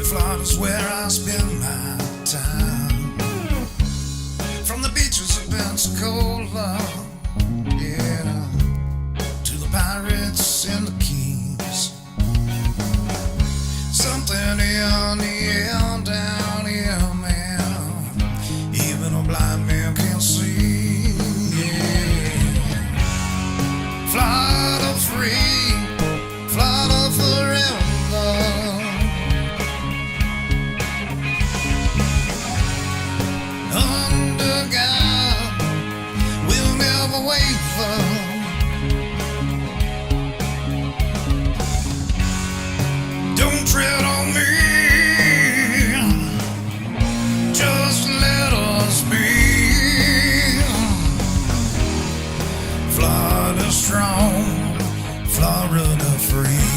Florida's where I spend my time. From the beaches of Pensacola, yeah, to the pirates and the keys. Something in the air down here, man, even a blind man can see. Yeah. Florida free, Florida forever. Under God, we'll never waver. Don't tread on me, just let us be. Florida strong, Florida free.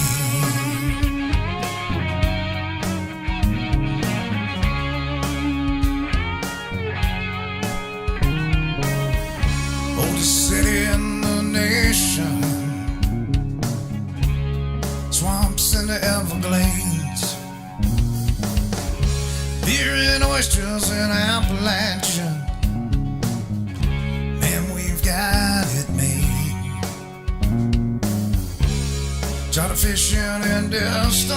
Oldest city in the nation, swamps in the Everglades, beer and oysters in Appalachia. Man, we've got it made. Charter fishing in Destin,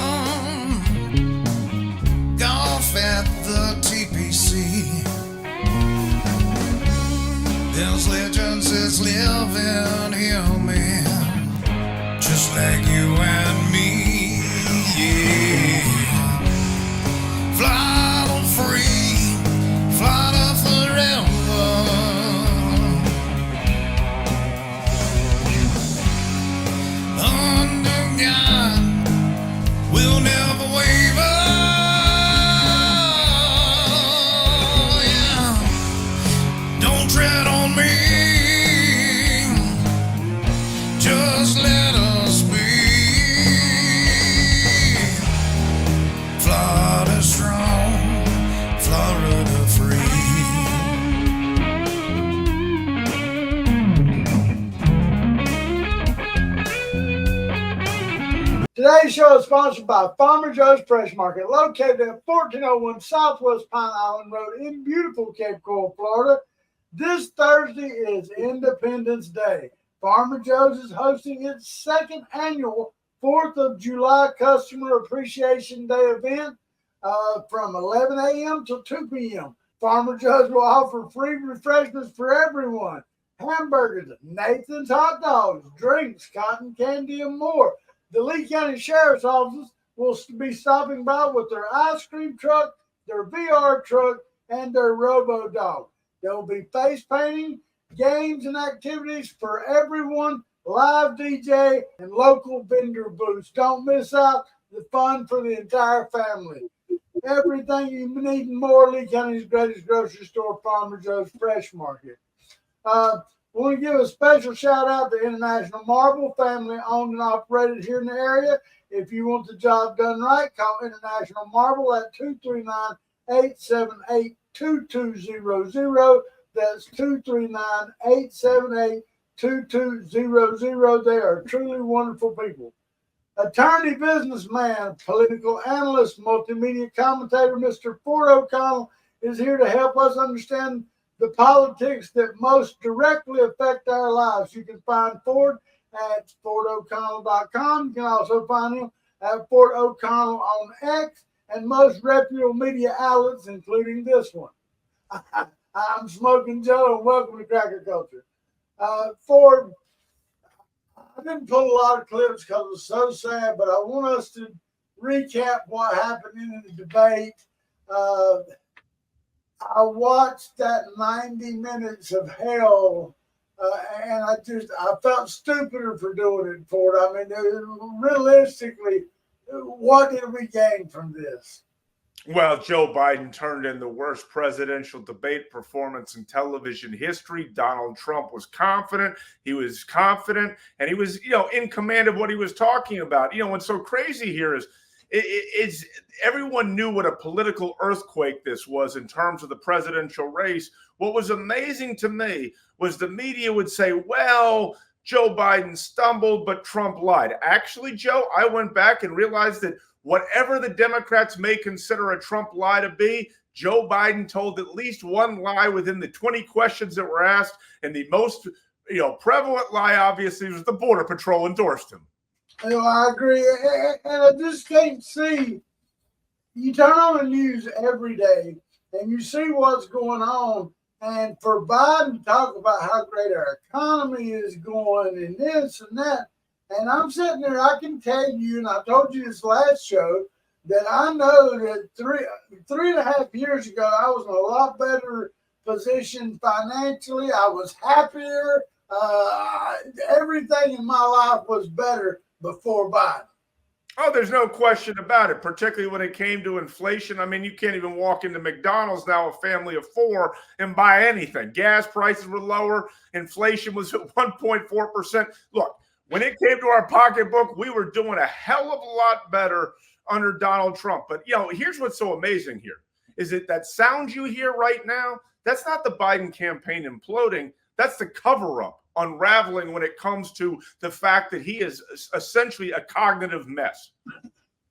golf at the TPC. There's legends that's living here, man, just like you and me, yeah. Florida free, Florida forever. Under God, we'll never waver. Yeah. Don't tread on me, just let us be. Florida strong, Florida free. Today's show is sponsored by Farmer Joe's Fresh Market, located at 1401 Southwest Pine Island Road in beautiful Cape Coral, Florida. This Thursday is Independence Day. Farmer Joe's is hosting its second annual 4th of July Customer Appreciation Day event from 11 a.m. till 2 p.m. Farmer Joe's will offer free refreshments for everyone. Hamburgers, Nathan's hot dogs, drinks, cotton candy, and more. The Lee County Sheriff's Office will be stopping by with their ice cream truck, their VR truck, and their Robo Dog. There will be face painting, games, and activities for everyone, live DJ, and local vendor booths. Don't miss out the fun for the entire family. Everything you need and more, Lee County's greatest grocery store, Farmer Joe's Fresh Market. I want to give a special shout out to International Marble, family owned and operated here in the area. If you want the job done right, call International Marble at 239-878-2200. That's 239-878-2200. They are truly wonderful people. Attorney, businessman, political analyst, multimedia commentator, Mr. Ford O'Connell is here to help us understand the politics that most directly affect our lives. You can find Ford at FordO'Connell.com. You can also find him at Ford O'Connell on X and most reputable media outlets, including this one. I'm Smoking Joe, and welcome to Cracker Culture. Ford, I didn't pull a lot of clips because it was so sad, but I want us to recap what happened in the debate. I watched that 90 minutes of hell, and I felt stupider for doing it, Ford. I mean, realistically, what did we gain from this? Well, Joe Biden turned in the worst presidential debate performance in television history. Donald Trump was confident. He was confident, and he was, in command of what he was talking about. What's so crazy here is everyone knew what a political earthquake this was in terms of the presidential race. What was amazing to me was the media would say, well, Joe Biden stumbled, but Trump lied. Actually, Joe, I went back and realized that whatever the Democrats may consider a Trump lie to be, Joe Biden told at least one lie within the 20 questions that were asked. And the most prevalent lie, obviously, was the Border Patrol endorsed him. I agree. And I just can't see. You turn on the news every day and you see what's going on. And for Biden to talk about how great our economy is going and this and that, and I'm sitting there, I can tell you, and I told you this last show, that I know that three and a half years ago, I was in a lot better position financially. I was happier. Everything in my life was better before Biden. Oh, there's no question about it, particularly when it came to inflation. I mean, you can't even walk into McDonald's now, a family of four, and buy anything. Gas prices were lower. Inflation was at 1.4%. Look, when it came to our pocketbook, we were doing a hell of a lot better under Donald Trump. But, here's what's so amazing here is that sound you hear right now, that's not the Biden campaign imploding. That's the cover-up unraveling when it comes to the fact that he is essentially a cognitive mess.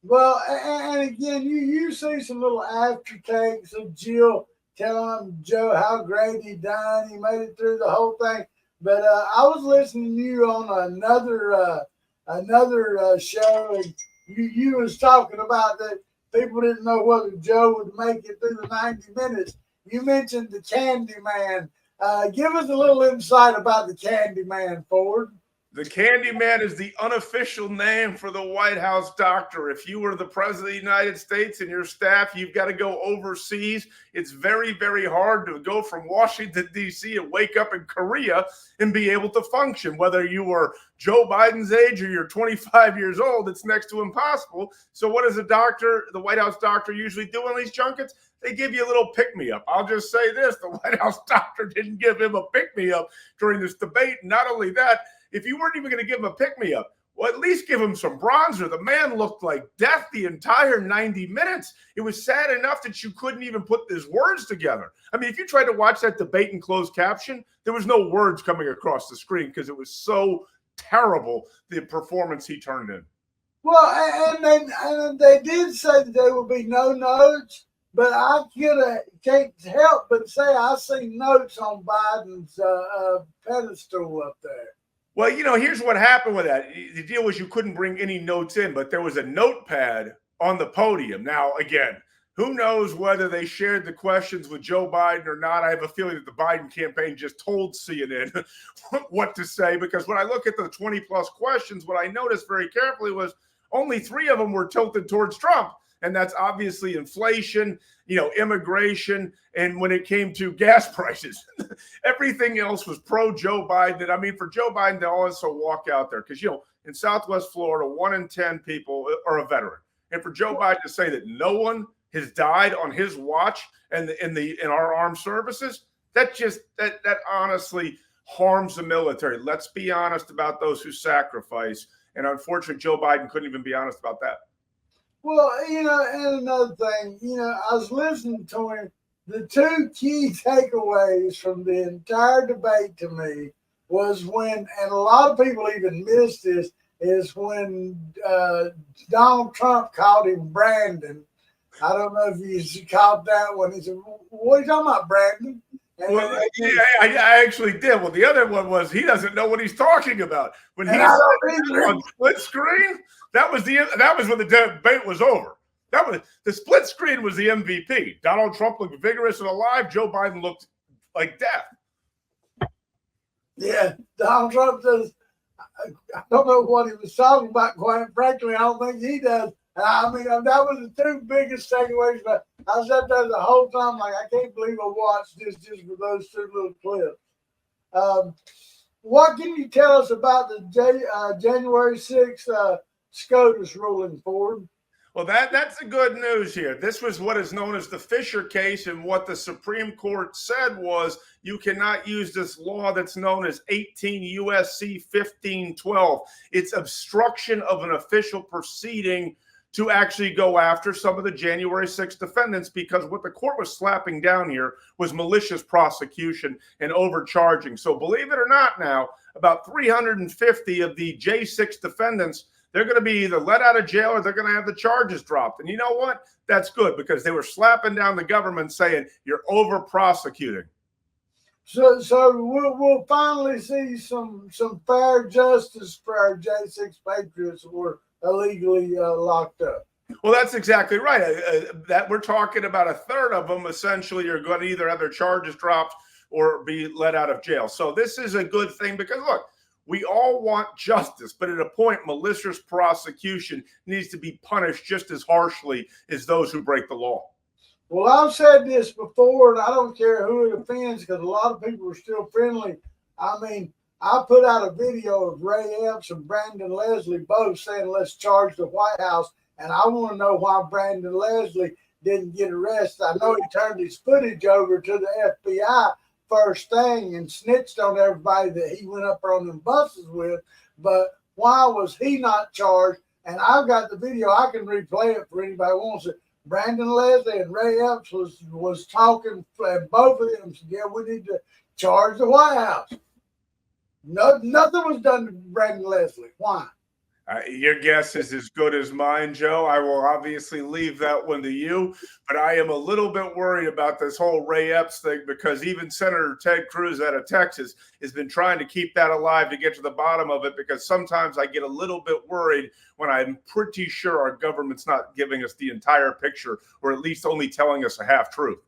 Well, and again, you see some little aftertakes of Jill telling Joe how great he done. He made it through the whole thing. But I was listening to you on another show, and you was talking about that people didn't know whether Joe would make it through the 90 minutes. You mentioned the Candy Man. Give us a little insight about the Candy Man, Ford. The Candy Man is the unofficial name for the White House doctor. If you were the president of the United States and your staff, you've got to go overseas. It's very, very hard to go from Washington, D.C. and wake up in Korea and be able to function. Whether you were Joe Biden's age or you're 25 years old, it's next to impossible. So what does the White House doctor usually do on these junkets? They give you a little pick-me-up. I'll just say this. The White House doctor didn't give him a pick-me-up during this debate. Not only that, if you weren't even going to give him a pick-me-up, well, at least give him some bronzer. The man looked like death the entire 90 minutes. It was sad enough that you couldn't even put his words together. I mean, if you tried to watch that debate in closed caption, there was no words coming across the screen because it was so terrible, the performance he turned in. Well, and they did say that there would be no notes, but I can't help but say I see notes on Biden's pedestal up there. Well, here's what happened with that. The deal was you couldn't bring any notes in, but there was a notepad on the podium. Now, again, who knows whether they shared the questions with Joe Biden or not. I have a feeling that the Biden campaign just told CNN what to say, because when I look at the 20-plus questions, what I noticed very carefully was only 3 of them were tilted towards Trump. And that's obviously inflation, immigration, and when it came to gas prices, everything else was pro-Joe Biden. And I mean, for Joe Biden to also walk out there, because, in Southwest Florida, 1 in 10 people are a veteran. And for Joe Biden to say that no one has died on his watch and in our armed services, that honestly harms the military. Let's be honest about those who sacrifice. And unfortunately, Joe Biden couldn't even be honest about that. Well, and another thing, I was listening to him. The 2 key takeaways from the entire debate to me was when, and a lot of people even missed this, is when Donald Trump called him Brandon. I don't know if you caught that one. He said, "What are you talking about, Brandon?" Well, yeah, I actually did. Well, the other one was he doesn't know what he's talking about. When he said on split screen, that was when the debate was over. That was the split screen was the MVP. Donald Trump looked vigorous and alive. Joe Biden looked like death. Yeah, Donald Trump does. I don't know what he was talking about. Quite frankly, I don't think he does. I mean, that was the 2 biggest takeaways. But I sat there the whole time like, I can't believe I watched this just for those 2 little clips. What can you tell us about the January 6th SCOTUS ruling, Ford? Well, that's the good news here. This was what is known as the Fisher case, and what the Supreme Court said was you cannot use this law that's known as 18 U.S.C. 1512. It's obstruction of an official proceeding to actually go after some of the January 6th defendants, because what the court was slapping down here was malicious prosecution and overcharging. So believe it or not now, about 350 of the J6 defendants, they're going to be either let out of jail or they're going to have the charges dropped. And you know what? That's good, because they were slapping down the government saying you're over prosecuting. So we'll finally see some fair justice for our J6 patriots who were illegally locked up. Well, that's exactly right. That we're talking about a third of them essentially are going to either have their charges dropped or be let out of jail. So this is a good thing, because look, we all want justice, but at a point, malicious prosecution needs to be punished just as harshly as those who break the law. Well, I've said this before, and I don't care who it offends, because a lot of people are still friendly. I mean, I put out a video of Ray Epps and Brandon Leslie both saying, let's charge the White House. And I want to know why Brandon Leslie didn't get arrested. I know he turned his footage over to the FBI first thing and snitched on everybody that he went up on them buses with. But why was he not charged? And I've got the video. I can replay it for anybody who wants it. Brandon Leslie and Ray Epps was talking, and both of them said, yeah, we need to charge the White House. No, nothing was done to Brandon Leslie. Why? Your guess is as good as mine, Joe. I will obviously leave that one to you, but I am a little bit worried about this whole Ray Epps thing, because even Senator Ted Cruz out of Texas has been trying to keep that alive to get to the bottom of it, because sometimes I get a little bit worried when I'm pretty sure our government's not giving us the entire picture, or at least only telling us a half truth.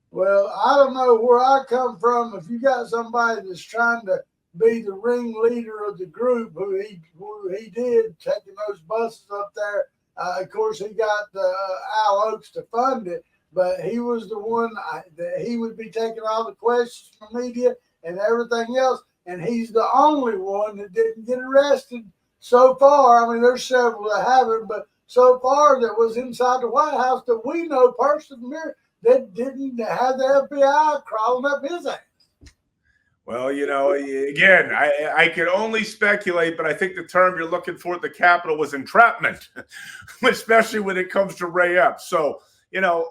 Well, I don't know where I come from. If you got somebody that's trying to be the ringleader of the group, who he did, taking those buses up there. Of course, he got Al Oaks to fund it, but he was the one that he would be taking all the questions from media and everything else, and he's the only one that didn't get arrested so far. I mean, there's several that haven't, but so far that was inside the White House that we know personally that didn't have the FBI crawling up his ass. Well, you know, again, I can only speculate, but I think the term you're looking for at the Capitol was entrapment, especially when it comes to Ray Epps. So, you know,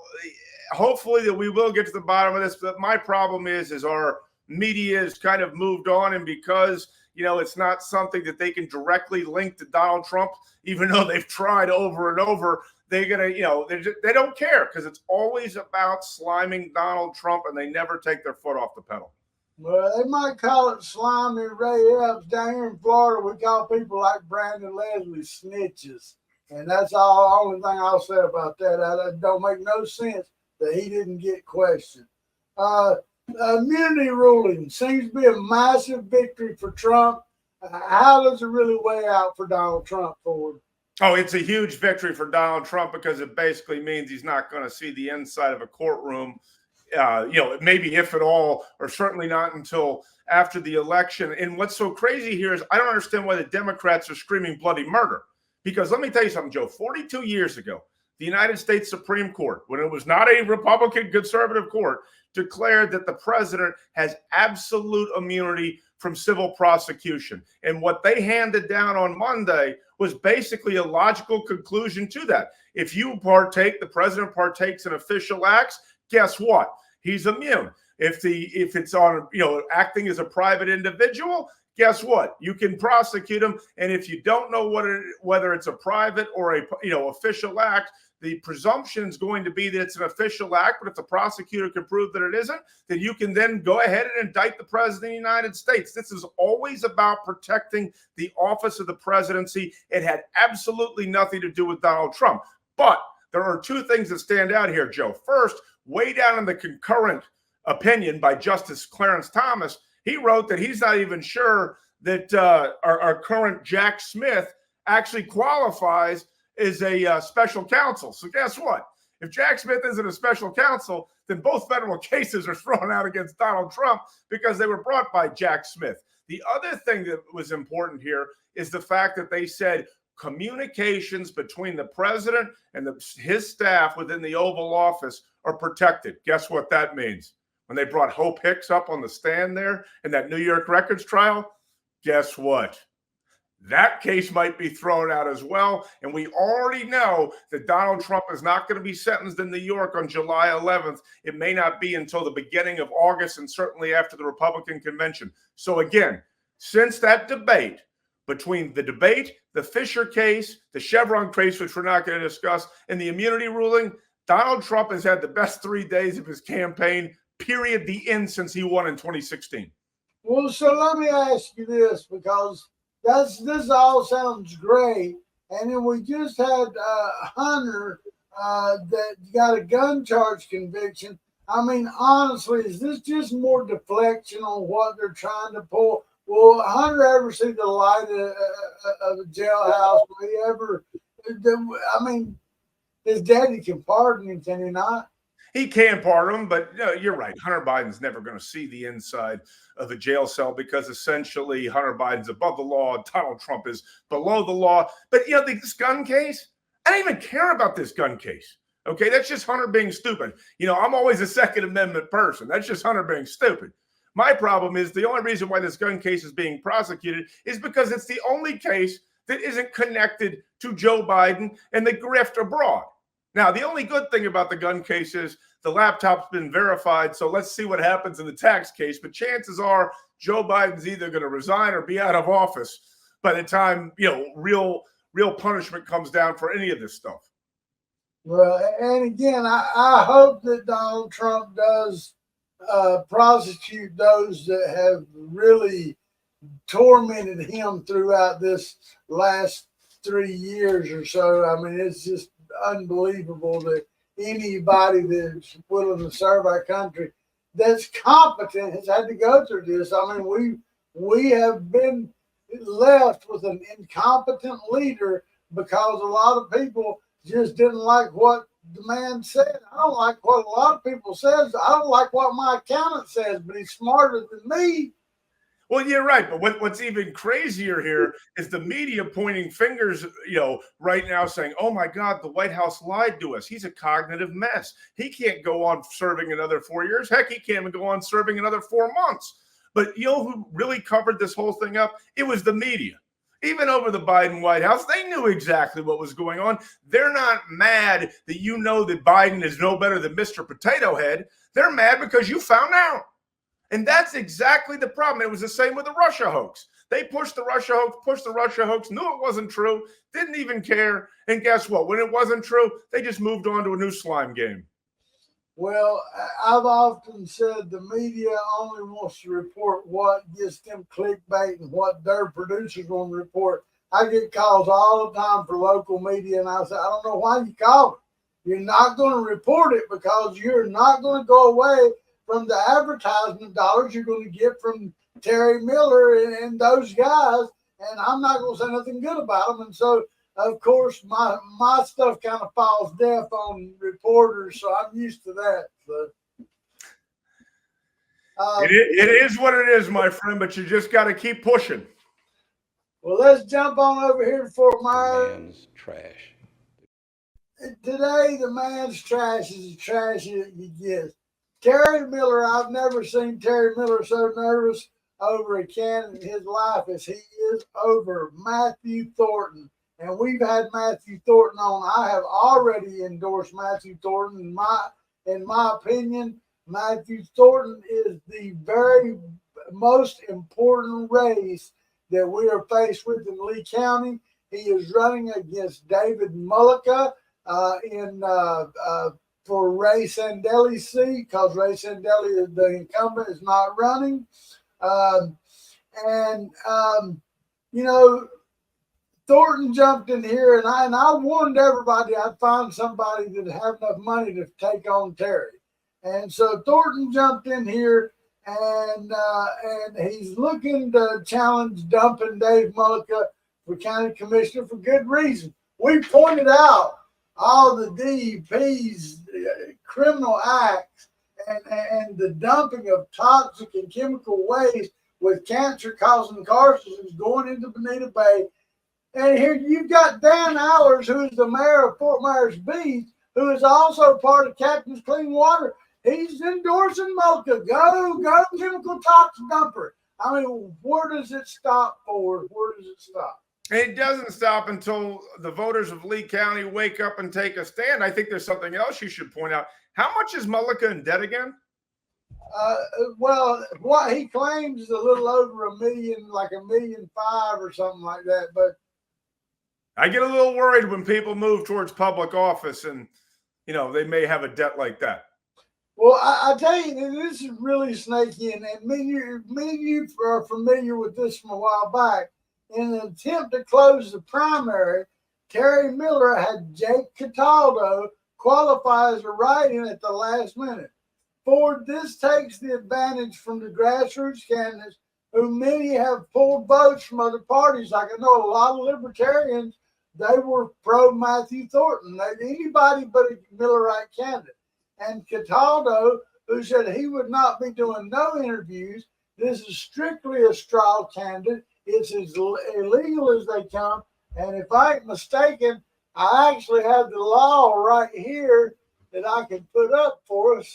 hopefully that we will get to the bottom of this. But my problem is our media has kind of moved on, and because, you know, it's not something that they can directly link to Donald Trump, even though they've tried over and over, they're going to, you know, they don't care, because it's always about sliming Donald Trump, and they never take their foot off the pedal. Well, they might call it slimy Ray Epps. Down here in Florida, we call people like Brandon Leslie snitches. And that's the only thing I'll say about that. That don't make no sense that he didn't get questioned. Immunity ruling seems to be a massive victory for Trump. How does it really weigh out for Donald Trump, Ford? Oh, it's a huge victory for Donald Trump, because it basically means he's not going to see the inside of a courtroom. You know, maybe if at all, or certainly not until after the election. And what's so crazy here is I don't understand why the Democrats are screaming bloody murder. Because let me tell you something, Joe, 42 years ago, the United States Supreme Court, when it was not a Republican conservative court, declared that the president has absolute immunity from civil prosecution. And what they handed down on Monday was basically a logical conclusion to that. If you partake, the president partakes in official acts, guess what? He's immune. If it's on, you know, acting as a private individual, guess what? You can prosecute him. And if you don't know whether it's a private or a, you know, official act, the presumption is going to be that it's an official act. But if the prosecutor can prove that it isn't, then you can then go ahead and indict the president of the United States. This is always about protecting the office of the presidency. It had absolutely nothing to do with Donald Trump. But there are two things that stand out here, Joe. First, way down in the concurrent opinion by Justice Clarence Thomas, he wrote that he's not even sure that our current Jack Smith actually qualifies as a special counsel. So guess what? If Jack Smith isn't a special counsel, then both federal cases are thrown out against Donald Trump because they were brought by Jack Smith. The other thing that was important here is the fact that they said communications between the president and his staff within the Oval Office are protected. Guess what that means? When they brought Hope Hicks up on the stand there in that New York records trial, guess what? That case might be thrown out as well. And we already know that Donald Trump is not going to be sentenced in New York on July 11th. It may not be until the beginning of August, and certainly after the Republican convention. So again, since that debate, between the debate, the Fisher case, the Chevron case, which we're not going to discuss, and the immunity ruling, Donald Trump has had the best 3 days of his campaign, period, the end, since he won in 2016. Well, so let me ask you this, because this all sounds great. And then we just had Hunter that got a gun charge conviction. I mean, honestly, is this just more deflection on what they're trying to pull? Will Hunter ever see the light of a jailhouse? Will he ever? I mean, his daddy can pardon him, can he not? He can pardon him, but you're right. Hunter Biden's never going to see the inside of a jail cell because essentially Hunter Biden's above the law. Donald Trump is below the law. But, this gun case, I don't even care about this gun case. Okay, that's just Hunter being stupid. I'm always a Second Amendment person. That's just Hunter being stupid. My problem is the only reason why this gun case is being prosecuted is because it's the only case that isn't connected to Joe Biden and the grift abroad. Now, the only good thing about the gun case is the laptop's been verified, so let's see what happens in the tax case. But chances are Joe Biden's either going to resign or be out of office by the time, real punishment comes down for any of this stuff. Well, and again, I hope that Donald Trump does prosecute those that have really tormented him throughout this last 3 years or so. I mean, it's just unbelievable that anybody that's willing to serve our country that's competent has had to go through this. I mean, we have been left with an incompetent leader because a lot of people just didn't like what the man said. I don't like what a lot of people says. I don't like what my accountant says, but he's smarter than me. Well, you're right. But what's even crazier here is the media pointing fingers, right now saying, oh, my God, the White House lied to us. He's a cognitive mess. He can't go on serving another 4 years. Heck, he can't even go on serving another 4 months. But who really covered this whole thing up? It was the media. Even over the Biden White House, they knew exactly what was going on. They're not mad that that Biden is no better than Mr. Potato Head. They're mad because you found out. And that's exactly the problem. It was the same with the Russia hoax. They pushed the Russia hoax, knew it wasn't true, didn't even care. And guess what? When it wasn't true, they just moved on to a new slime game. Well, I've often said the media only wants to report what gets them clickbait and what their producers want to report. I get calls all the time for local media, and I say, I don't know why you call it. You're not going to report it because you're not going to go away from the advertisement dollars you're going to get from Terry Miller and those guys, and I'm not going to say nothing good about them. And so, of course, my stuff kind of falls deaf on reporters, so I'm used to that. So, it is what it is, my friend, but you just got to keep pushing. Well, let's jump on over here to Fort Myers. The man's trash. Today, the man's trash is as trashy as you get. Terry Miller, I've never seen Terry Miller so nervous over a candidate in his life as he is over Matthew Thornton. And we've had Matthew Thornton on. I have already endorsed Matthew Thornton. In my opinion, Matthew Thornton is the very most important race that we are faced with in Lee County. He is running against David Mullica for Ray Sandeli's seat, because Ray Sandeli, the incumbent, is not running. Thornton jumped in here, and I warned everybody I'd find somebody that have enough money to take on Terry. And so Thornton jumped in here, and he's looking to challenge dumping Dave Mullica for county commissioner for good reason. We pointed out all the DEP's criminal acts and the dumping of toxic and chemical waste with cancer-causing carcasses going into Bonita Bay. And here you've got Dan Allers, who is the mayor of Fort Myers Beach, who is also part of Captain's Clean Water. He's endorsing Mullica. Go chemical toxic dumper. I mean, where does it stop, Ford? Where does it stop? It doesn't stop until the voters of Lee County wake up and take a stand. I think there's something else you should point out. How much is Mullica in debt again? Well, what he claims is a little over a million, like 1.5 million or something like that. But I get a little worried when people move towards public office and, they may have a debt like that. well, I tell you, this is really snaky, and me and you are familiar with this from a while back. In an attempt to close the primary, Terry Miller had Jake Cataldo qualify as a write-in at the last minute. Ford, this takes the advantage from the grassroots candidates, who many have pulled votes from other parties. Like I know a lot of libertarians, they were pro Matthew Thornton. Anybody but a Millerite candidate. And Cataldo, who said he would not be doing no interviews. This is strictly a straw candidate. It's as illegal as they come. And if I ain't mistaken, I actually have the law right here that I can put up for us.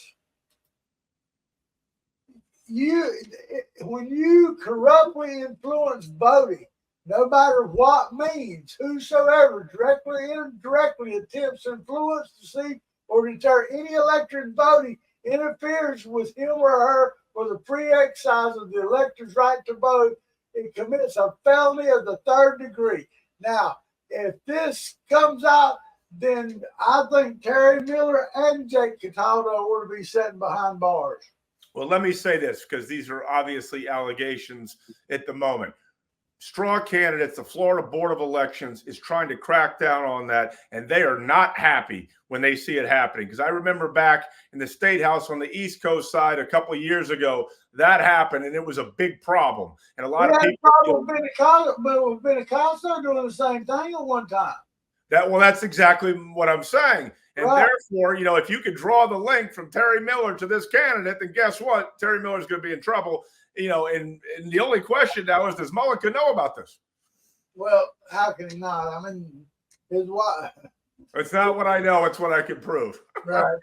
When you corruptly influence voting, no matter what means, whosoever directly or indirectly attempts to influence, deceive, or deter any elector in voting, interferes with him or her for the free exercise of the elector's right to vote, it commits a felony of the third degree. Now, if this comes out, then I think Terry Miller and Jake Cataldo ought to be sitting behind bars. Well, let me say this, because these are obviously allegations at the moment. Straw candidates, the Florida Board of Elections is trying to crack down on that, and they are not happy when they see it happening. Because I remember back in the State House on the East Coast side a couple of years ago, that happened, and it was a big problem. And a lot of people Benicasso doing the same thing at one time. That's exactly what I'm saying. And therefore, if you could draw the link from Terry Miller to this candidate, then guess what? Terry Miller's going to be in trouble. And the only question now is, does Mulliken know about this? Well, how can he not? I mean, his wife. It's not what I know. It's what I can prove. Right.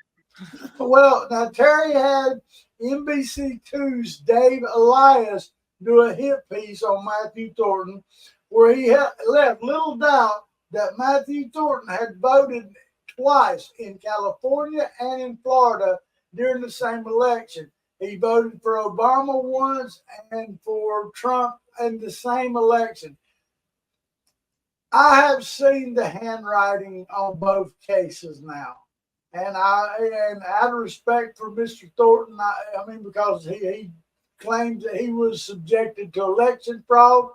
Well, now Terry had NBC2's Dave Elias do a hit piece on Matthew Thornton, where he left little doubt that Matthew Thornton had voted twice in California and in Florida during the same election. He voted for Obama once and for Trump in the same election. I have seen the handwriting on both cases now. And out of respect for Mr. Thornton, I mean, because he claimed that he was subjected to election fraud.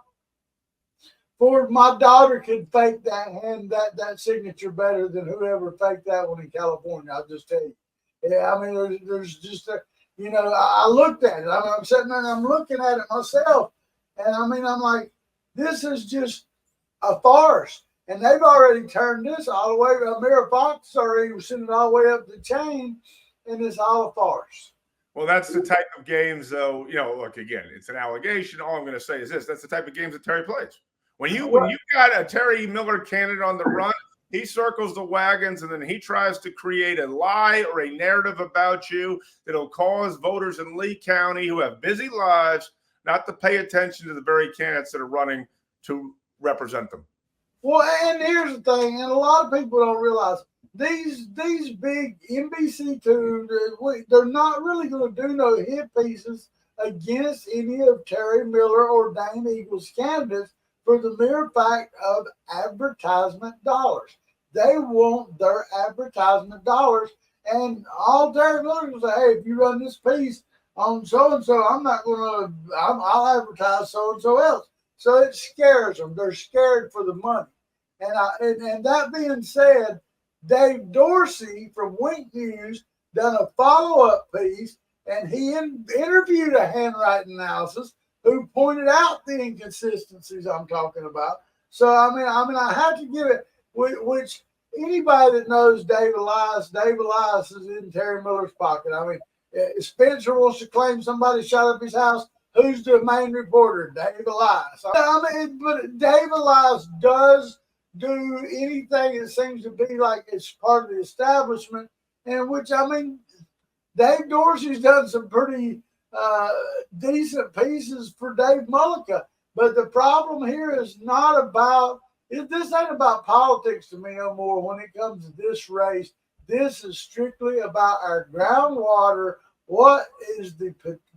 Ford, my daughter could fake that signature better than whoever faked that one in California. I'll just tell you. Yeah, I mean, there's just I looked at it. I'm sitting there and I'm looking at it myself, and I mean, I'm like, this is just a farce. And they've already turned this all the way. Amira Fox already was sending it all the way up the chain, and it's all a farce. Well, that's the type of games, though. Look, again, it's an allegation. All I'm going to say is this: that's the type of games that Terry plays. When you got a Terry Miller candidate on the run, he circles the wagons, and then he tries to create a lie or a narrative about you that'll cause voters in Lee County who have busy lives not to pay attention to the very candidates that are running to represent them. Well, and here's the thing, and a lot of people don't realize these big NBC2, they're not really going to do no hit pieces against any of Terry Miller or Dane Eagles candidates for the mere fact of advertisement dollars. They want their advertisement dollars, and all Terry Miller will say, hey, if you run this piece on so-and-so, I'll advertise so-and-so else. So it scares them. They're scared for the money. And that being said, Dave Dorsey from Wink News done a follow-up piece, and he interviewed a handwriting analysis who pointed out the inconsistencies I'm talking about. So I mean, I have to give it. Which anybody that knows Dave Elias is in Terry Miller's pocket. I mean, if Spencer wants to claim somebody shot up his house, who's the main reporter? Dave Elias. I mean, but Dave Elias does do anything that seems to be like it's part of the establishment, and which, I mean, Dave Dorsey's done some pretty decent pieces for Dave Mulliken. But the problem here is not about, this ain't about politics to me no more when it comes to this race. This is strictly about our groundwater What is the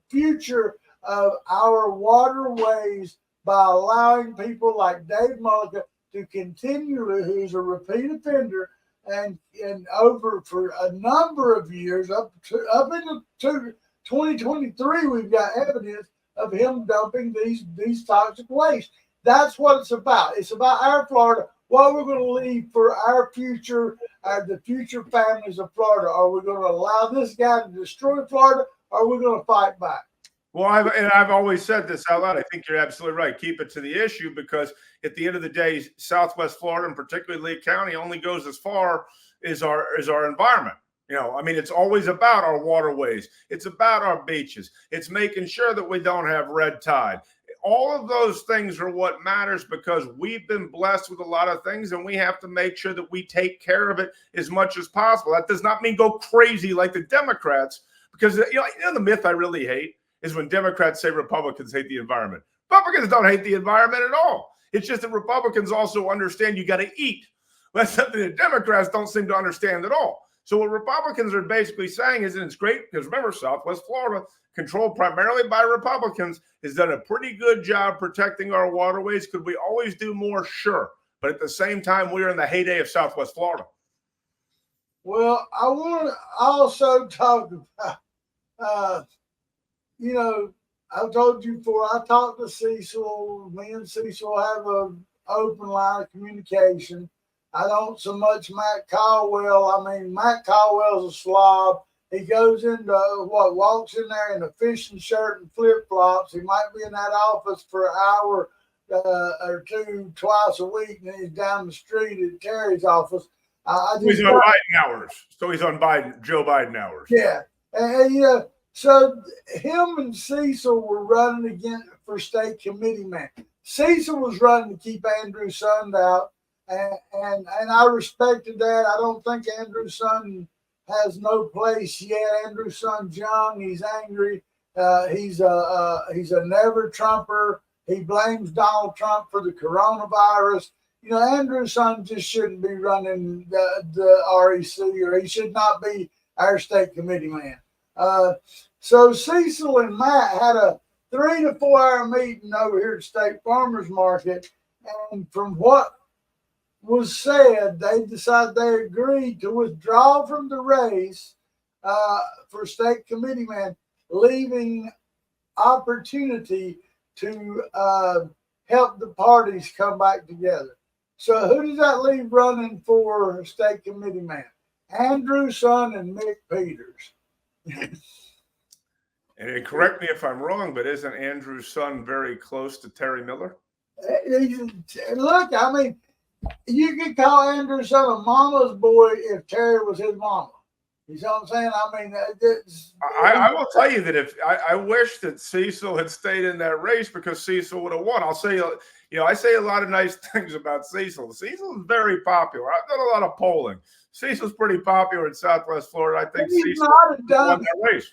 future of our waterways by allowing people like Dave Mullica to continually, who's a repeat offender, and over for a number of years, up into 2023, we've got evidence of him dumping these toxic waste. That's what it's about. It's about our Florida. What we're going to leave for our future, the future families of Florida. Are we going to allow this guy to destroy Florida, or are we going to fight back? Well, I've always said this out loud. I think you're absolutely right. Keep it to the issue, because at the end of the day, Southwest Florida, and particularly Lake County, only goes as far as our environment. I mean, it's always about our waterways. It's about our beaches. It's making sure that we don't have red tide. All of those things are what matters, because we've been blessed with a lot of things, and we have to make sure that we take care of it as much as possible. That does not mean go crazy like the Democrats, because the myth I really hate is when Democrats say Republicans hate the environment. Republicans don't hate the environment at all. It's just that Republicans also understand you got to eat. That's something that Democrats don't seem to understand at all. So what Republicans are basically saying is, and it's great because remember, Southwest Florida, controlled primarily by Republicans, has done a pretty good job protecting our waterways. Could we always do more? Sure. But at the same time, we're in the heyday of Southwest Florida. Well, I want to also talk about, I told you before, I talked to Cecil. Me and Cecil have an open line of communication. I don't so much Matt Caldwell. I mean, Matt Caldwell's a slob. He goes into walks in there in a fishing shirt and flip flops. He might be in that office for an hour or two twice a week, and then he's down the street at Terry's office. He's on Biden hours. So he's on Joe Biden hours. Yeah. And so him and Cecil were running again for state committee man. Cecil was running to keep Andrew Sund out, and I respected that. I don't think Andrew Sund has no place yet. Andrew Sund's young. He's angry. He's a never Trumper. He blames Donald Trump for the coronavirus. Andrew Sund just shouldn't be running the REC, or he should not be our state committee man. So Cecil and Matt had a 3 to 4 hour meeting over here at State Farmers Market, and from what was said, they decided they agreed to withdraw from the race for state committee man, leaving opportunity to help the parties come back together. So who does that leave running for state committee man? Andrew Sund and Mick Peters. And correct me if I'm wrong, but isn't Andrew Sund very close to Terry Miller? Look, I mean, you could call Andrew Sund a mama's boy if Terry was his mama. You know what I'm saying? I mean, I will tell you that if I wish that Cecil had stayed in that race, because Cecil would have won. I'll say, I say a lot of nice things about Cecil. Cecil is very popular. I've done a lot of polling. Cecil's pretty popular in Southwest Florida. I think Cecil won that race.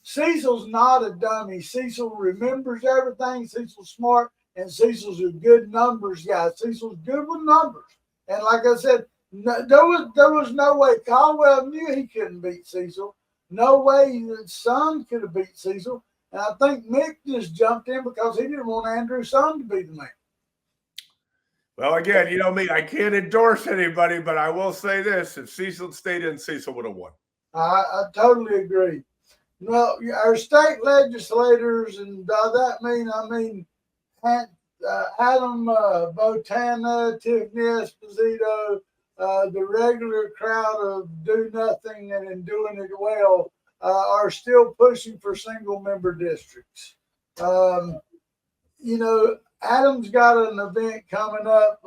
Cecil's not a dummy. Cecil remembers everything. Cecil's smart, and Cecil's a good numbers guy. Cecil's good with numbers. And like I said, there was no way. Caldwell knew he couldn't beat Cecil. No way that Sund could have beat Cecil. And I think Mick just jumped in because he didn't want Andrew Sund to be the man. Well, again, you know me, I can't endorse anybody, but I will say this. If Cecil stayed in, Cecil would have won. I totally agree. Well, our state legislators, and that mean Adam Botana, Tiffany Esposito, the regular crowd of do nothing and in doing it well, are still pushing for single member districts. Adam's got an event coming up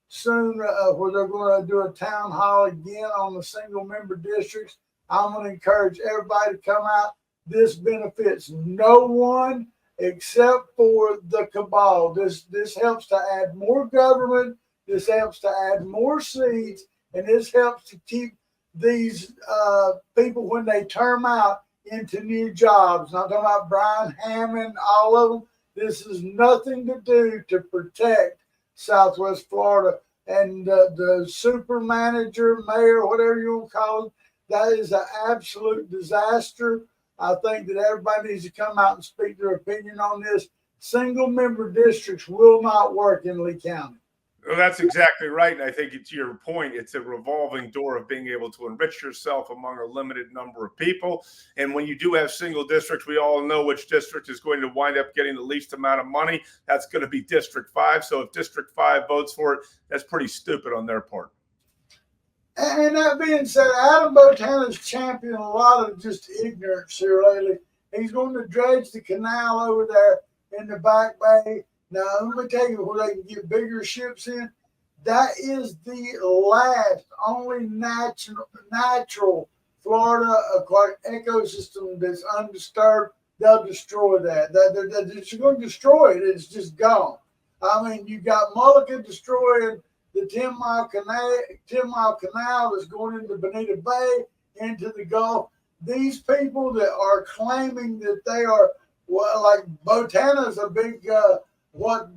soon where they're going to do a town hall again on the single member districts. I'm going to encourage everybody to come out. This benefits no one except for the cabal. This helps to add more government. This helps to add more seats, and this helps to keep these people, when they term out, into new jobs. I'm talking about Brian Hammond, all of them. This has nothing to do to protect Southwest Florida. And the super manager, mayor, whatever you want to call him, that is an absolute disaster. I think that everybody needs to come out and speak their opinion on this. Single member districts will not work in Lee County. Well, that's exactly right. And I think to your point, it's a revolving door of being able to enrich yourself among a limited number of people. And when you do have single districts, we all know which district is going to wind up getting the least amount of money. That's going to be District 5. So if District 5 votes for it, that's pretty stupid on their part. And that being said, Adam Botana's championed a lot of just ignorance here lately. He's going to dredge the canal over there in the Back Bay. Now, let me tell you, where they can get bigger ships in, that is the last, only natural Florida aquatic ecosystem that's undisturbed. They'll destroy that. They're just going to destroy it. It's just gone. I mean, you got Mullica destroying the 10-mile canal that's going into Bonita Bay, into the Gulf. These people that are claiming that they are, well, like Botana's a big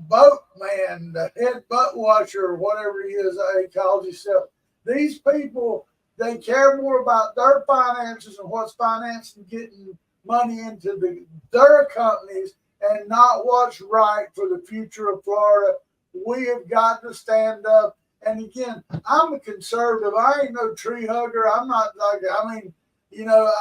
boat man, the head butt washer, or whatever he is, he calls himself. These people, they care more about their finances and what's financing, getting money into their companies, and not what's right for the future of Florida. We have got to stand up. And again, I'm a conservative. I ain't no tree hugger. I'm not like, I mean, you know,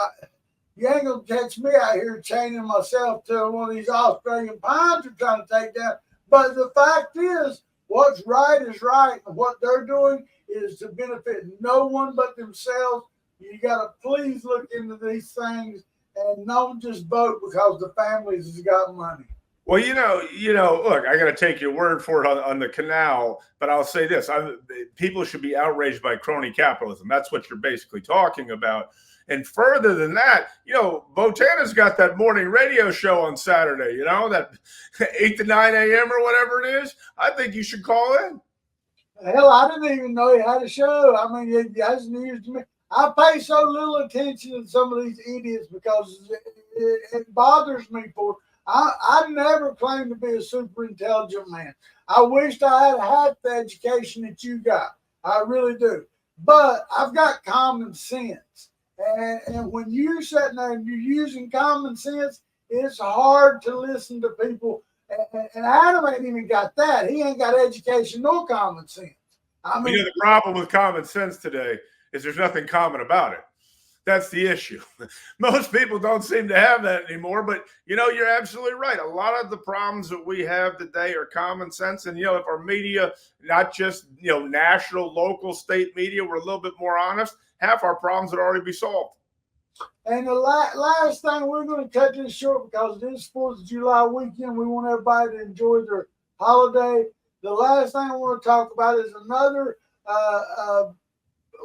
you ain't going to catch me out here chaining myself to one of these Australian pines you're trying to take down. But the fact is, what's right is right. And what they're doing is to benefit no one but themselves. You got to please look into these things and don't just vote because the families has got money. Well, look, I got to take your word for it on the canal, but I'll say this. People should be outraged by crony capitalism. That's what you're basically talking about. And further than that, Botana's got that morning radio show on Saturday, that 8 to 9 a.m. or whatever it is. I think you should call in. Hell, I didn't even know he had a show. I mean, it has news to me. I pay so little attention to some of these idiots because it bothers me I never claimed to be a super intelligent man. I wished I had half the education that you got. I really do. But I've got common sense. And when you're sitting there and you're using common sense, it's hard to listen to people. And Adam ain't even got that. He ain't got education nor common sense. I mean, the problem with common sense today is there's nothing common about it. That's the issue. Most people don't seem to have that anymore, but you're absolutely right. A lot of the problems that we have today are common sense. And, if our media, not just, national, local, state media, were a little bit more honest, half our problems would already be solved. And the last thing, we're going to cut this short because this 4th of July weekend, we want everybody to enjoy their holiday. The last thing I want to talk about is another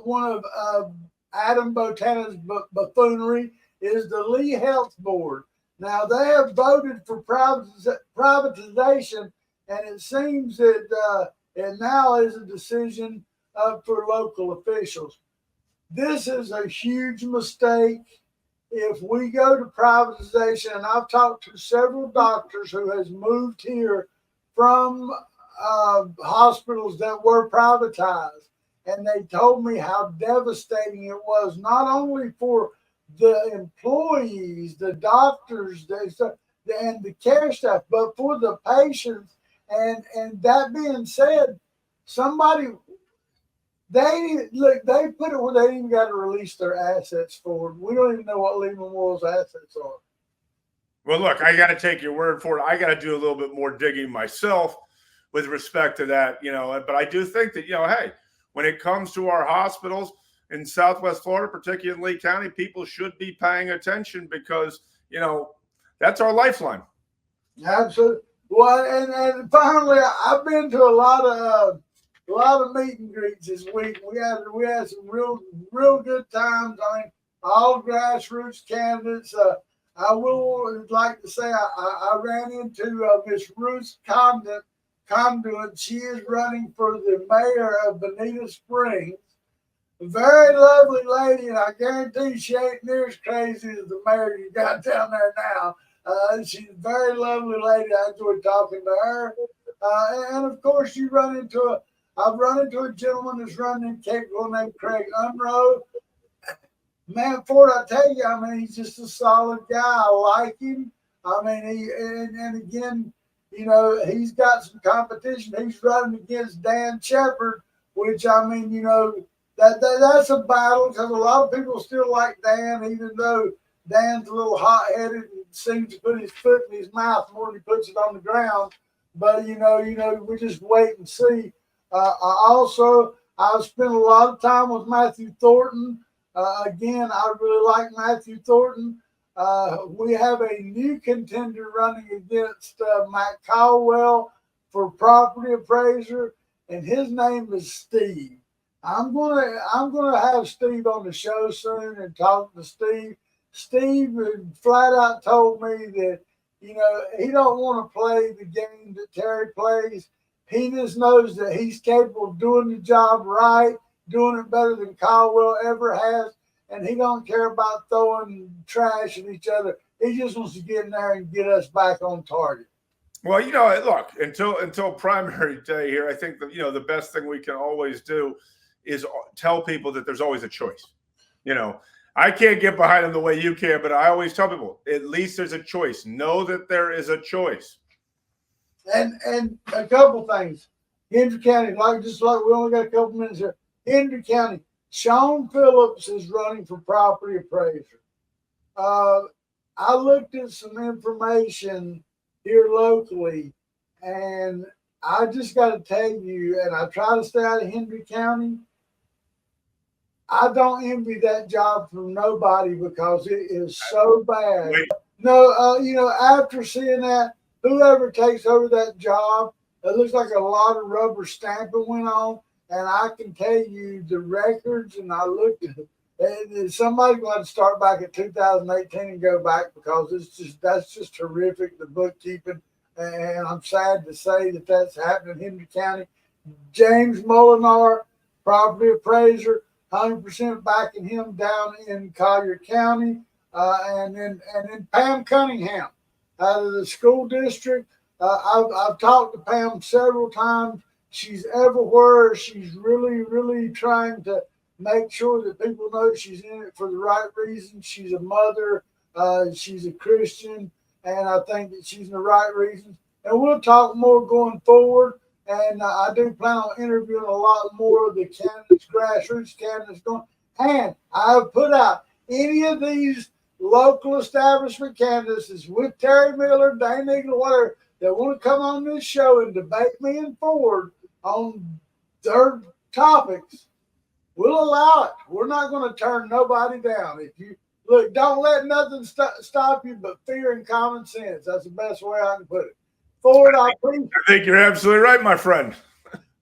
one of Adam Botana's buffoonery is the Lee Health Board. Now, they have voted for privatization, and it seems that it now is a decision for local officials. This is a huge mistake. If we go to privatization, and I've talked to several doctors who has moved here from hospitals that were privatized, and they told me how devastating it was, not only for the employees, the doctors, and the care staff, but for the patients. And that being said, they put it where they ain't even got to release their assets forward. We don't even know what Lee Memorial's assets are. Well, look, I got to take your word for it. I got to do a little bit more digging myself with respect to that, but I do think that, hey, when it comes to our hospitals in Southwest Florida, particularly in Lee County, people should be paying attention because, that's our lifeline. Absolutely. Well, and finally, I've been to a lot of meet and greets this week. We had some real good times. I mean, all grassroots candidates. I would like to say I ran into Miss Ruth Conduit. She is running for the mayor of Bonita Springs. A very lovely lady, and I guarantee she ain't near as crazy as the mayor you got down there now. She's a very lovely lady. I enjoyed talking to her. And of course, I've run into a gentleman who's running in Capeville named Craig Unroe. Man, Ford, I tell you, I mean, he's just a solid guy. I like him. I mean, and again, you know, he's got some competition. He's running against Dan Shepard, which I mean, you know, that's a battle because a lot of people still like Dan, even though Dan's a little hot-headed and seems to put his foot in his mouth more than he puts it on the ground. But we just wait and see. I've spent a lot of time with Matthew Thornton. Again, I really like Matthew Thornton. We have a new contender running against Matt Caldwell for property appraiser, and his name is Steve. I'm gonna have Steve on the show soon and talk to Steve. Steve flat out told me that he don't want to play the game that Terry plays. He just knows that he's capable of doing the job right, doing it better than Caldwell ever has, and he don't care about throwing trash at each other. He just wants to get in there and get us back on target. Well, look, until primary day here, I think that the best thing we can always do is tell people that there's always a choice. I can't get behind them the way you can, but I always tell people at least there's a choice. Know that there is a choice. And a couple things. Hendry County, just like we only got a couple minutes here. Hendry County, Sean Phillips is running for property appraiser. I looked at some information here locally, and I just got to tell you, and I try to stay out of Hendry County. I don't envy that job from nobody because it is so bad. Wait. No, after seeing that, whoever takes over that job, it looks like a lot of rubber stamping went on. And I can tell you the records, and I looked at it, and somebody's going to start back at 2018 and go back because that's just horrific, the bookkeeping. And I'm sad to say that that's happening in Hendry County. James Molinar, property appraiser, 100% backing him down in Collier County. And then Pam Cunningham out of the school district. I've talked to Pam several times. She's everywhere. She's really, really trying to make sure that people know she's in it for the right reasons. She's a mother. She's a Christian. And I think that she's in the right reasons. And we'll talk more going forward. And I do plan on interviewing a lot more of the candidates, grassroots candidates going. And I have put out any of these local establishment candidates is with Terry Miller, Dane Eagle, whatever, that want to come on this show and debate me and Ford on their topics. We'll allow it. We're not going to turn nobody down. If you look, don't let nothing stop you but fear and common sense. That's the best way I can put it. Ford, I think you're absolutely right, my friend.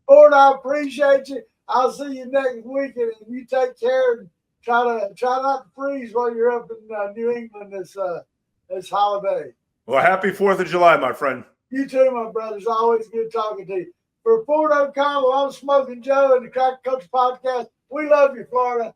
Ford, I appreciate you. I'll see you next weekend, and you take care and try not to freeze while you're up in New England this holiday. Well, happy 4th of July, my friend. You too, my brother. It's always good talking to you. For Ford O'Connell, I'm Smoking Joe and the Cracker Coach Podcast. We love you, Florida.